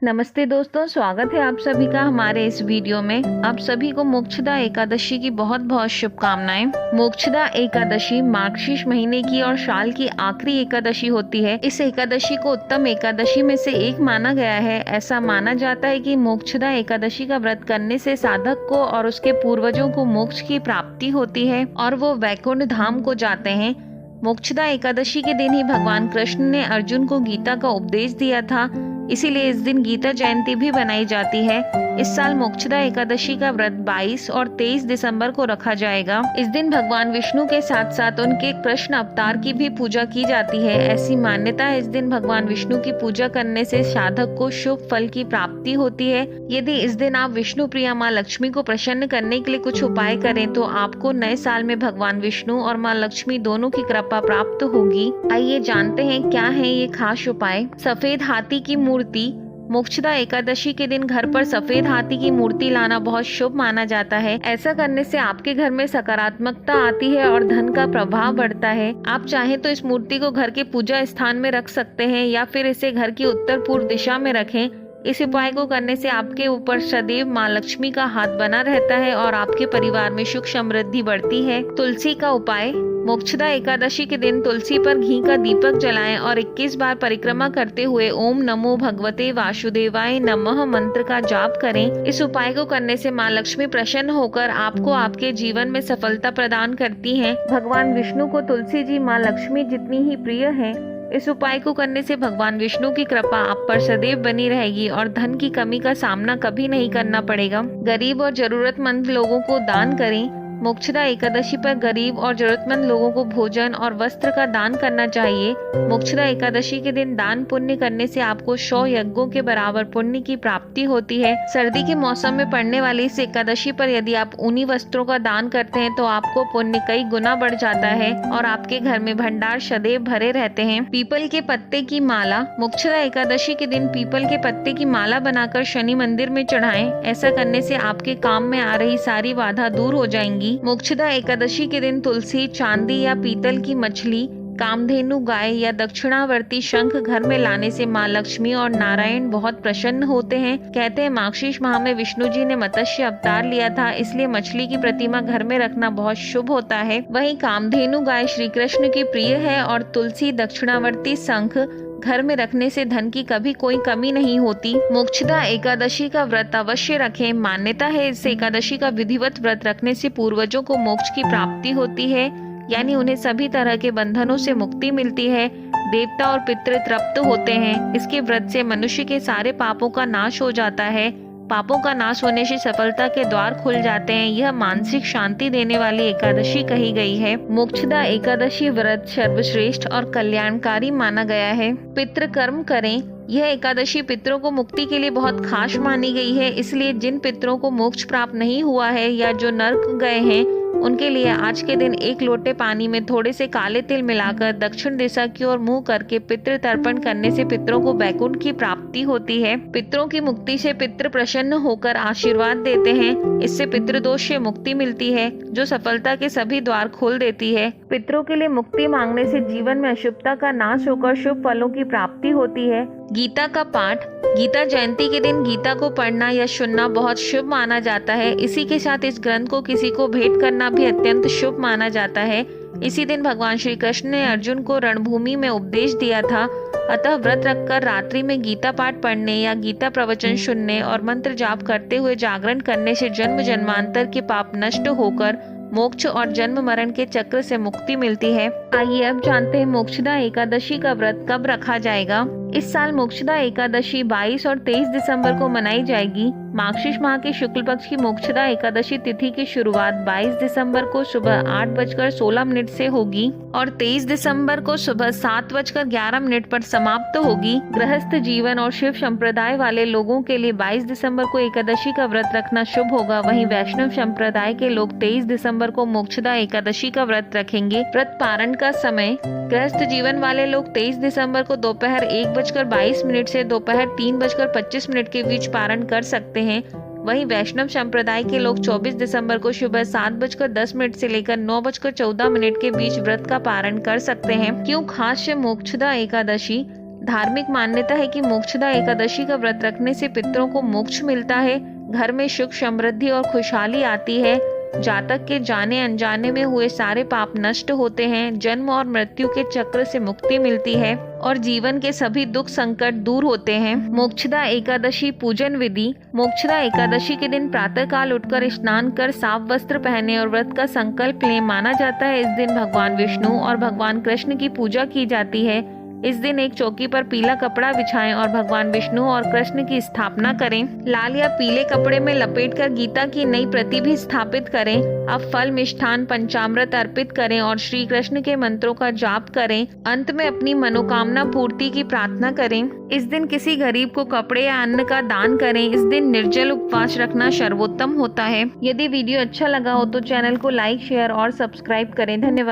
नमस्ते दोस्तों, स्वागत है आप सभी का हमारे इस वीडियो में। आप सभी को मोक्षदा एकादशी की बहुत बहुत शुभकामनाएं। मोक्षदा एकादशी मार्गशीर्ष महीने की और साल की आखिरी एकादशी होती है। इस एकादशी को उत्तम एकादशी में से एक माना गया है। ऐसा माना जाता है कि मोक्षदा एकादशी का व्रत करने से साधक को और उसके पूर्वजों को मोक्ष की प्राप्ति होती है और वो वैकुंठ धाम को जाते हैं। मोक्षदा एकादशी के दिन ही भगवान कृष्ण ने अर्जुन को गीता का उपदेश दिया था, इसीलिए इस दिन गीता जयंती भी बनाई जाती है। इस साल मोक्षदा एकादशी का व्रत 22 और 23 दिसंबर को रखा जाएगा। इस दिन भगवान विष्णु के साथ साथ उनके कृष्ण अवतार की भी पूजा की जाती है। ऐसी मान्यता है, इस दिन भगवान विष्णु की पूजा करने से साधक को शुभ फल की प्राप्ति होती है। यदि इस दिन आप विष्णु प्रिया माँ लक्ष्मी को प्रसन्न करने के लिए कुछ उपाय करें तो आपको नए साल में भगवान विष्णु और माँ लक्ष्मी दोनों की कृपा प्राप्त होगी। आइए जानते हैं क्या है ये खास उपाय। सफेद हाथी की मूर्ति। मोक्षदा एकादशी के दिन घर पर सफेद हाथी की मूर्ति लाना बहुत शुभ माना जाता है। ऐसा करने से आपके घर में सकारात्मकता आती है और धन का प्रभाव बढ़ता है। आप चाहें तो इस मूर्ति को घर के पूजा स्थान में रख सकते हैं या फिर इसे घर की उत्तर पूर्व दिशा में रखें। इस उपाय को करने से आपके ऊपर सदैव माँ लक्ष्मी का हाथ बना रहता है और आपके परिवार में सुख समृद्धि बढ़ती है। तुलसी का उपाय। मोक्षदा एकादशी के दिन तुलसी पर घी का दीपक जलाएं और 21 बार परिक्रमा करते हुए ओम नमो भगवते वासुदेवाय नमः मंत्र का जाप करें। इस उपाय को करने से माँ लक्ष्मी प्रसन्न होकर आपको आपके जीवन में सफलता प्रदान करती हैं। भगवान विष्णु को तुलसी जी माँ लक्ष्मी जितनी ही प्रिय है। इस उपाय को करने से भगवान विष्णु की कृपा आप पर सदैव बनी रहेगी और धन की कमी का सामना कभी नहीं करना पड़ेगा। गरीब और जरूरतमंद लोगों को दान करें। मोक्षदा एकादशी पर गरीब और जरूरतमंद लोगों को भोजन और वस्त्र का दान करना चाहिए। मोक्षदा एकादशी के दिन दान पुण्य करने से आपको 100 यज्ञों के बराबर पुण्य की प्राप्ति होती है। सर्दी के मौसम में पड़ने वाली इस एकादशी पर यदि आप ऊनी वस्त्रों का दान करते हैं तो आपको पुण्य कई गुना बढ़ जाता है और आपके घर में भंडार सदैव भरे रहते हैं। पीपल के पत्ते की माला। मोक्षदा एकादशी के दिन पीपल के पत्ते की माला बनाकर शनि मंदिर में चढ़ाएं। ऐसा करने से आपके काम में आ रही सारी बाधा दूर हो जाएंगी। मोक्षदा एकादशी के दिन तुलसी, चांदी या पीतल की मछली, कामधेनु गाय या दक्षिणावर्ती शंख घर में लाने से माँ लक्ष्मी और नारायण बहुत प्रसन्न होते हैं। कहते हैं मार्गशीर्ष माह में विष्णु जी ने मत्स्य अवतार लिया था, इसलिए मछली की प्रतिमा घर में रखना बहुत शुभ होता है। वहीं कामधेनु गाय श्री कृष्ण की प्रिय है और तुलसी, दक्षिणावर्ती शंख घर में रखने से धन की कभी कोई कमी नहीं होती। मोक्षदा एकादशी का व्रत अवश्य रखें। मान्यता है इस एकादशी का विधिवत व्रत रखने से पूर्वजों को मोक्ष की प्राप्ति होती है, यानी उन्हें सभी तरह के बंधनों से मुक्ति मिलती है। देवता और पितृ तृप्त होते हैं। इसके व्रत से मनुष्य के सारे पापों का नाश हो जाता है। पापों का नाश होने से सफलता के द्वार खुल जाते हैं। यह मानसिक शांति देने वाली एकादशी कही गई है। मोक्षदा एकादशी व्रत सर्वश्रेष्ठ और कल्याणकारी माना गया है। पितृ कर्म करें। यह एकादशी पितरों को मुक्ति के लिए बहुत खास मानी गई है, इसलिए जिन पितरों को मोक्ष प्राप्त नहीं हुआ है या जो नरक गए हैं उनके लिए आज के दिन 1 लोटे पानी में थोड़े से काले तिल मिलाकर दक्षिण दिशा की ओर मुंह करके पितृ तर्पण करने से पितरों को वैकुंठ की प्राप्ति होती है। पितरों की मुक्ति से पितृ प्रसन्न होकर आशीर्वाद देते हैं। इससे पितृदोष से मुक्ति मिलती है जो सफलता के सभी द्वार खोल देती है। पितरों के लिए मुक्ति मांगने से जीवन में अशुभता का नाश होकर शुभ फलों की प्राप्ति होती है। गीता का पाठ। गीता जयंती के दिन गीता को पढ़ना या सुनना बहुत शुभ माना जाता है। इसी के साथ इस ग्रंथ को किसी को भेंट करना भी अत्यंत शुभ माना जाता है। इसी दिन भगवान श्री कृष्ण ने अर्जुन को रणभूमि में उपदेश दिया था। अतः व्रत रखकर रात्रि में गीता पाठ पढ़ने या गीता प्रवचन सुनने और मंत्र जाप करते हुए जागरण करने से जन्म जन्मांतर के पाप नष्ट होकर मोक्ष और जन्म मरण के चक्र से मुक्ति मिलती है। आइए अब जानते हैं मोक्षदा एकादशी का व्रत कब रखा जाएगा। इस साल मोक्षदा एकादशी 22 और 23 दिसंबर को मनाई जाएगी। मार्गशीर्ष माह के शुक्ल पक्ष की मोक्षदा एकादशी तिथि की शुरुआत 22 दिसंबर को सुबह 8:16 से होगी और 23 दिसंबर को सुबह 7:11 पर समाप्त होगी। गृहस्थ जीवन और शिव संप्रदाय वाले लोगों के लिए 22 दिसंबर को एकादशी का व्रत रखना शुभ होगा। वहीं वैष्णव संप्रदाय के लोग 23 दिसंबर को मोक्षदा एकादशी का व्रत रखेंगे। व्रत पारण का समय। गृहस्थ जीवन वाले लोग 23 दिसंबर को दोपहर 1:22 से दोपहर 3:25 के बीच पारण कर सकते हैं। वहीं वैष्णव संप्रदाय के लोग 24 दिसंबर को सुबह 7:10 से लेकर 9:14 के बीच व्रत का पारण कर सकते हैं। क्यों खास है मोक्षदा एकादशी। धार्मिक मान्यता है कि मोक्षदा एकादशी का व्रत रखने से पितरों को मोक्ष मिलता है, घर में सुख समृद्धि और खुशहाली आती है, जातक के जाने अनजाने में हुए सारे पाप नष्ट होते हैं, जन्म और मृत्यु के चक्र से मुक्ति मिलती है और जीवन के सभी दुख संकट दूर होते हैं। मोक्षदा एकादशी पूजन विधि। मोक्षदा एकादशी के दिन प्रातःकाल उठकर स्नान कर साफ वस्त्र पहने और व्रत का संकल्प लें। माना जाता है इस दिन भगवान विष्णु और भगवान कृष्ण की पूजा की जाती है। इस दिन एक चौकी पर पीला कपड़ा बिछाएं और भगवान विष्णु और कृष्ण की स्थापना करें। लाल या पीले कपड़े में लपेटकर गीता की नई प्रति भी स्थापित करें। अब फल मिष्ठान पंचामृत अर्पित करें और श्री कृष्ण के मंत्रों का जाप करें। अंत में अपनी मनोकामना पूर्ति की प्रार्थना करें। इस दिन किसी गरीब को कपड़े या अन्न का दान करें। इस दिन निर्जल उपवास रखना सर्वोत्तम होता है। यदि वीडियो अच्छा लगा हो तो चैनल को लाइक, शेयर और सब्सक्राइब करें। धन्यवाद।